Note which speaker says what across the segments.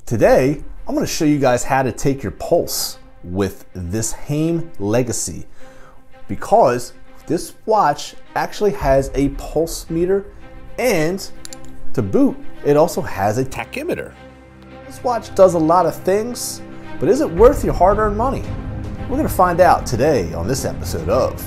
Speaker 1: Today, I'm going to show you guys how to take your pulse with this HAIM Legacy, because this watch actually has a pulse meter, and to boot, it also has a tachymeter. This watch does a lot of things, but is it worth your hard-earned money? We're going to find out today on this episode of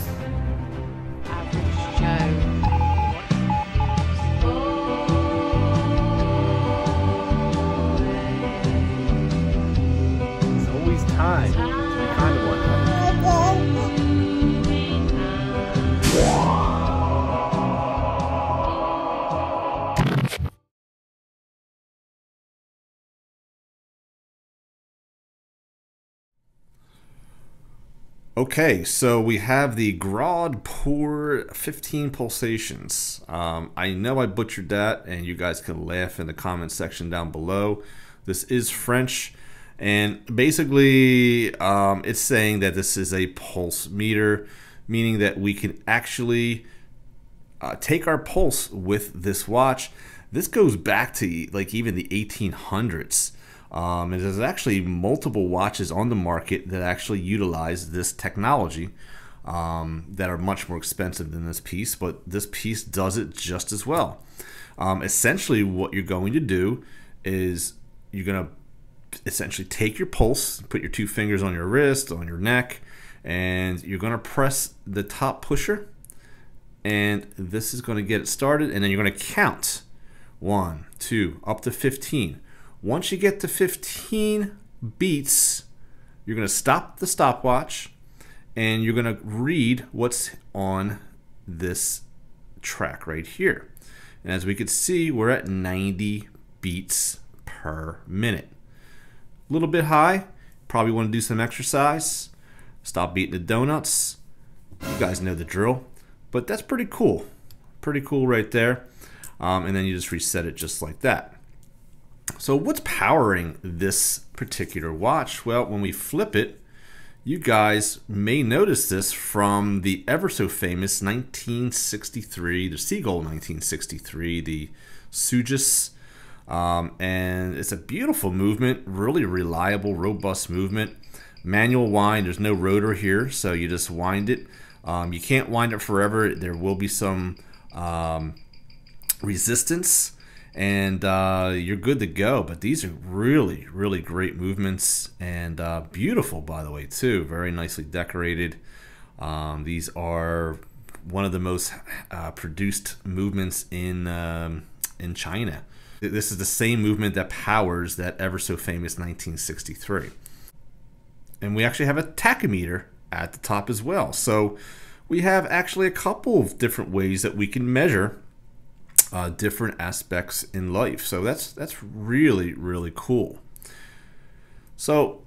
Speaker 2: Time. Kind of one.
Speaker 1: Okay, so we have the Grade pour 15 pulsations. I know I butchered that, and you guys can laugh in the comment section down below. This is French. And basically, it's saying that this is a pulse meter, meaning that we can actually take our pulse with this watch. This goes back to like even the 1800s. And there's actually multiple watches on the market that actually utilize this technology that are much more expensive than this piece, but this piece does it just as well. Essentially, what you're going to do is you're going to essentially take your pulse, put your two fingers on your wrist, on your neck, and you're going to press the top pusher, and this is going to get it started, and then you're going to count 1, 2, up to 15. Once you get to 15 beats, you're going to stop the stopwatch, and you're going to read what's on this track right here. And as we can see, we're at 90 beats per minute. A little bit high. Probably want to do some exercise. Stop beating the donuts. You guys know the drill. But that's pretty cool. Pretty cool right there. And then you just reset it just like that. So what's powering this particular watch? Well, when we flip it, you guys may notice this from the ever so famous 1963, the Seagull 1963, the Sugis. And it's a beautiful movement, really reliable, robust movement. Manual wind, there's no rotor here, so you just wind it. You can't wind it forever. There will be some resistance, and you're good to go. But these are really, really great movements, and beautiful, by the way, too. Very nicely decorated. These are one of the most produced movements in China. This is the same movement that powers that ever so famous 1963. And we actually have a tachymeter at the top as well. So we have actually a couple of different ways that we can measure different aspects in life. So that's really, really cool. So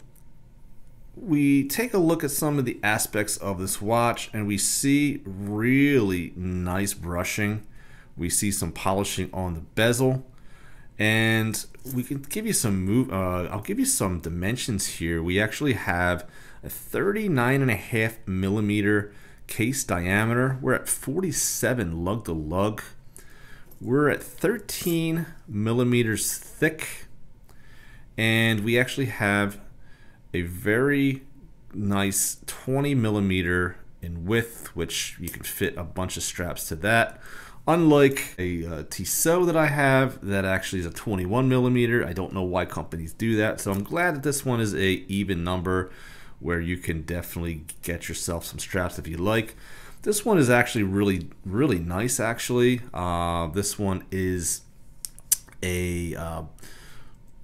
Speaker 1: we take a look at some of the aspects of this watch, and we see really nice brushing. We see some polishing on the bezel. And we can give you some I'll give you some dimensions here. We actually have a 39.5 millimeter case diameter. We're at 47 lug to lug. We're at 13 millimeters thick, and we actually have a very nice 20 millimeter in width, which you can fit a bunch of straps to that. Unlike a Tissot that I have, that actually is a 21 millimeter. I don't know why companies do that, so I'm glad that this one is a even number where you can definitely get yourself some straps if you like. This one is actually really, really nice, actually. This one is a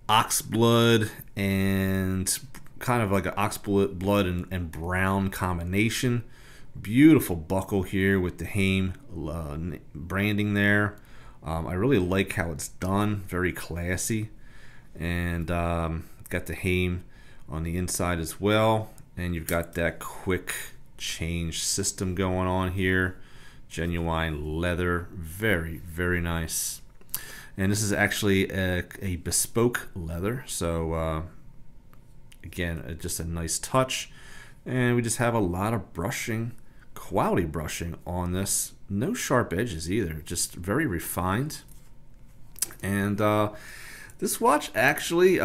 Speaker 1: ox blood and kind of like an ox blood and brown combination. Beautiful buckle here with the HAIM branding there. I really like how it's done, very classy. And got the HAIM on the inside as well. And you've got that quick change system going on here. Genuine leather, very, very nice. And this is actually a bespoke leather. So again, just a nice touch. And we just have a lot of brushing, quality brushing on this. No sharp edges either, just very refined. And This watch actually,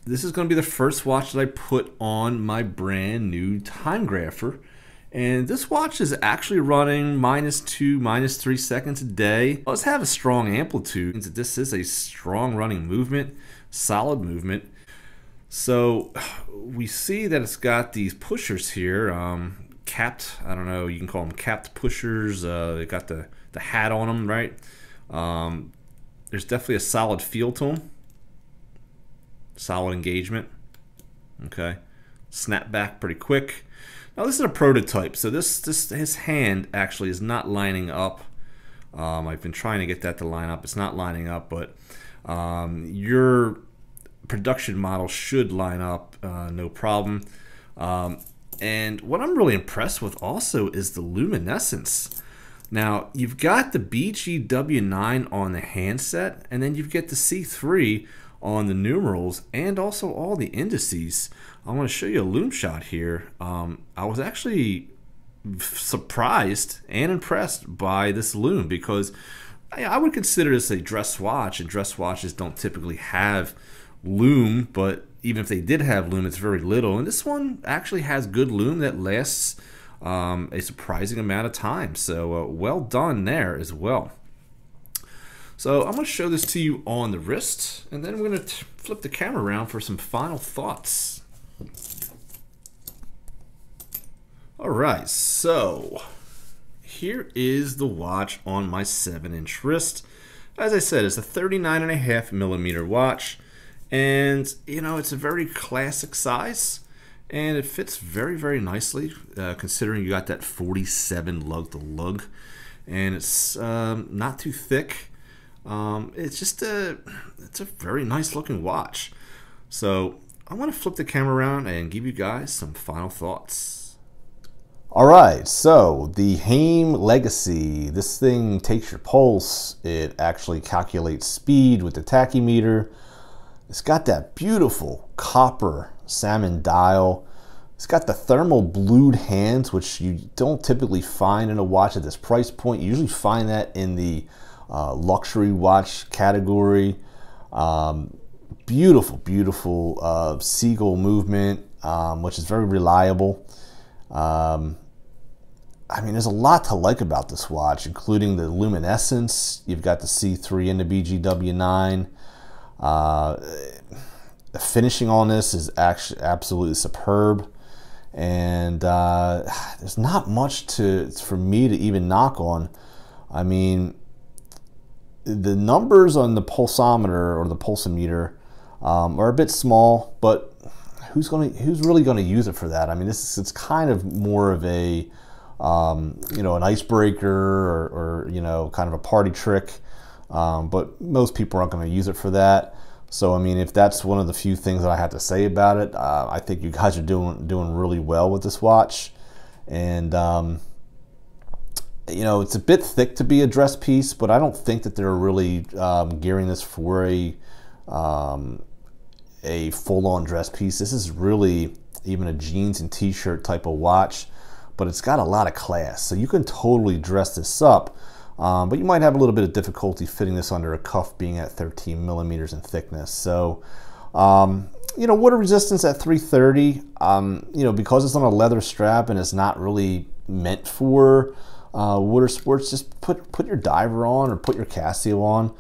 Speaker 1: this is going to be the first watch that I put on my brand new time grapher. And this watch is actually running -2, -3 seconds a day. It does have a strong amplitude. This is a strong running movement, solid movement. So we see that it's got these pushers here, capped, I don't know, you can call them capped pushers. They got the hat on them, right? There's definitely a solid feel to them. Solid engagement. Okay. Snap back pretty quick. Now this is a prototype, so his hand actually is not lining up. I've been trying to get that to line up. It's not lining up, but your production model should line up, no problem. And what I'm really impressed with also is the luminescence. Now you've got the BGW9 on the handset, and then you get the C3 on the numerals and also all the indices. I want to show you a loom shot here. I was actually surprised and impressed by this loom because I would consider this a dress watch, and dress watches don't typically have loom, but even if they did have loom, it's very little. And this one actually has good loom that lasts a surprising amount of time. So well done there as well. So I'm going to show this to you on the wrist, and then we're going to flip the camera around for some final thoughts. Alright, so here is the watch on my 7-inch wrist. As I said, it's a 39.5mm watch, and you know, it's a very classic size, and it fits very, very nicely, considering you got that 47 lug to lug, and it's not too thick. It's just it's a very nice looking watch. So I want to flip the camera around and give you guys some final thoughts. Alright, so the HAIM Legacy, this thing takes your pulse. It actually calculates speed with the tachymeter. It's got that beautiful copper salmon dial. It's got the thermal blued hands, which you don't typically find in a watch at this price point. You usually find that in the luxury watch category. Beautiful, beautiful seagull movement, which is very reliable. I mean, there's a lot to like about this watch, including the luminescence. You've got the C3 and the BGW9. The finishing on this is actually absolutely superb, and there's not much for me to even knock on. I mean, the numbers on the pulsometer or the pulsometer are a bit small, but who's really going to use it for that? I mean, it's kind of more of a you know, an icebreaker or you know, kind of a party trick, but most people aren't going to use it for that. So I mean, if that's one of the few things that I have to say about it, I think you guys are doing really well with this watch, and you know, it's a bit thick to be a dress piece, but I don't think that they're really gearing this for a full-on dress piece. This is really even a jeans and t-shirt type of watch, but it's got a lot of class, so you can totally dress this up, but you might have a little bit of difficulty fitting this under a cuff being at 13mm in thickness. So you know, water resistance at 330, you know, because it's on a leather strap and it's not really meant for water sports, just put your diver on or put your Casio on.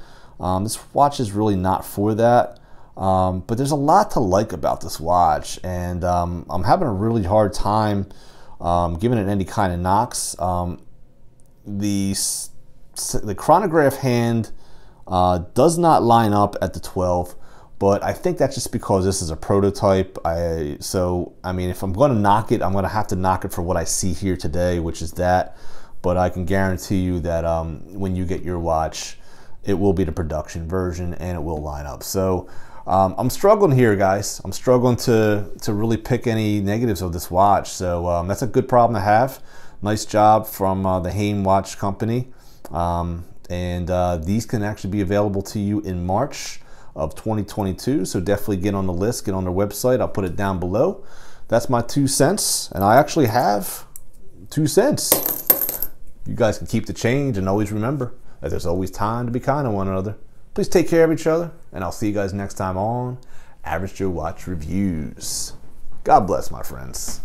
Speaker 1: This watch is really not for that, but there's a lot to like about this watch, and I'm having a really hard time giving it any kind of knocks. The chronograph hand does not line up at the 12, but I think that's just because this is a prototype. So I mean, if I'm going to knock it, I'm going to have to knock it for what I see here today, which is that. But I can guarantee you that when you get your watch, it will be the production version and it will line up. So I'm struggling here, guys. I'm struggling to really pick any negatives of this watch. So that's a good problem to have. Nice job from the HAIM Watch Company. And these can actually be available to you in March of 2022. So definitely get on the list, get on their website. I'll put it down below. That's my 2 cents. And I actually have 2 cents. You guys can keep the change, and always remember that there's always time to be kind to one another. Please take care of each other, and I'll see you guys next time on Average Joe Watch Reviews. God bless, my friends.